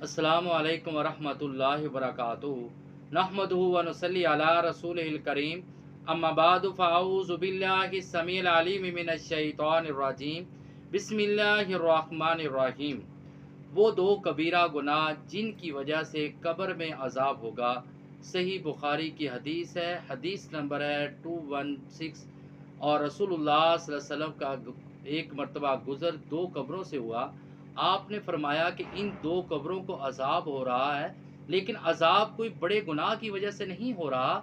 अस्सलामु अलैकुम वरहमतुल्लाहि वबरकातुहू नहमदुहु व नुसल्ली अला रसूलिहिल करीम अम्मा बादु फ़अऊज़ु बिल्लाहिस समीइल अलीम मिनश शैतानिर रजीम बिस्मिल्लाहिर रहमानिर रहीम। वो दो कबीरा गुनाह जिनकी वजह से कब्र में अजाब होगा। सही बुखारी की हदीस है, हदीस नंबर है 216। और रसूलुल्लाह सल्लल्लाहु अलैहि वसल्लम का एक मरतबा गुज़र दो कब्रों से हुआ। आपने फरमाया कि इन दो कब्रों को अजाब हो रहा है, लेकिन अजाब कोई बड़े गुनाह की वजह से नहीं हो रहा।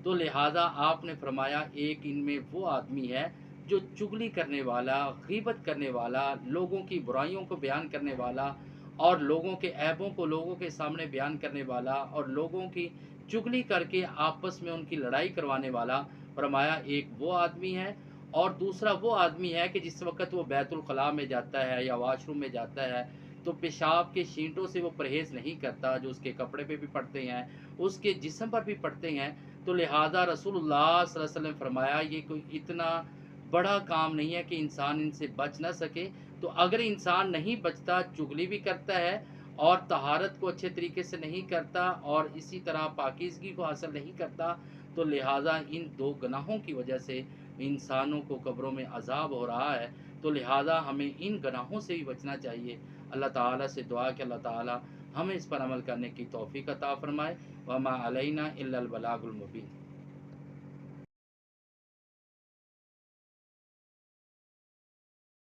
तो लिहाजा आपने फरमाया एक इनमें वो आदमी है जो चुगली करने वाला, गीबत करने वाला, लोगों की बुराइयों को बयान करने वाला और लोगों के ऐबों को लोगों के सामने बयान करने वाला और लोगों की चुगली करके आपस में उनकी लड़ाई करवाने वाला। फरमाया एक वो आदमी है और दूसरा वो आदमी है कि जिस वक़्त वो बैतुल ख़ला में जाता है या वॉशरूम में जाता है तो पेशाब के छींटों से वो परहेज़ नहीं करता, जो उसके कपड़े पे भी पड़ते हैं, उसके जिस्म पर भी पड़ते हैं। तो लिहाजा रसूलुल्लाह सल्लल्लाहु अलैहि वसल्लम फरमाया ये कोई इतना बड़ा काम नहीं है कि इंसान इनसे बच ना सके। तो अगर इंसान नहीं बचता, चुगली भी करता है और तहारत को अच्छे तरीके से नहीं करता और इसी तरह पाकीज़गी को हासिल नहीं करता, तो लिहाजा इन दो गुनाहों की वजह से इंसानों को कब्रों में अज़ाब हो रहा है। तो लिहाजा हमें इन गुनाहों से भी बचना चाहिए। अल्लाह ताला से दुआ कि अल्लाह ताला हमें इस पर अमल करने की तौफ़ीक़ अता फ़रमाए। वमा अलैना इल्लल बलागुल मुबीन।